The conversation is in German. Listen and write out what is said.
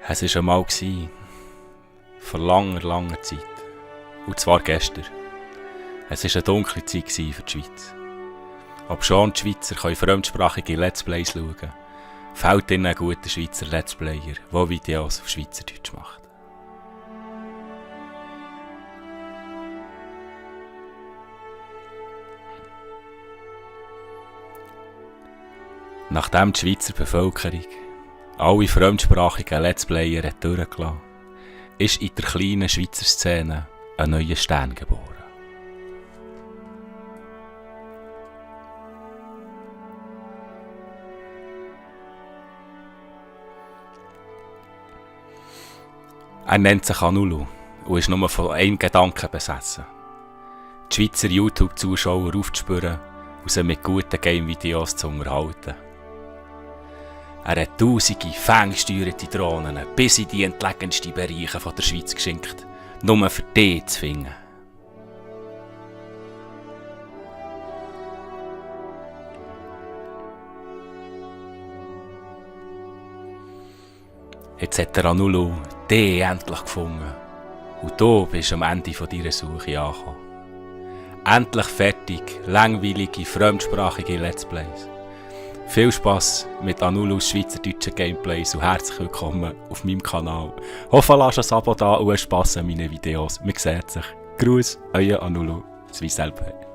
Es war einmal vor langer Zeit. Und zwar gestern. Es war eine dunkle Zeit für die Schweiz. Obschon die Schweizer können fremdsprachige Let's Plays schauen, fehlt ihnen ein guter Schweizer Let's Player, der Videos auf Schweizerdeutsch macht. Nachdem die Schweizer Bevölkerung alle fremdsprachigen Let's Player hat durchgelassen, ist in der kleinen Schweizer Szene ein neuer Stern geboren. Er nennt sich Anulu und ist nur von einem Gedanken besessen: die Schweizer YouTube-Zuschauer aufzuspüren und sie mit guten Game-Videos zu unterhalten. Er hat tausende ferngesteuerte Drohnen bis in die entlegensten Bereiche der Schweiz geschickt, nur für die zu finden. Jetzt hat der Anulu die endlich gefunden. Und du bist am Ende deiner Suche angekommen. Endlich fertig, langweilige, fremdsprachige Let's Plays. Viel Spass mit Anulus schweizerdeutschen Gameplays und herzlich willkommen auf meinem Kanal. Hoffe, lasst ein Abo da und Spass an meinen Videos. Man sieht sich. Gruß, euer Anulu, Swiss LP.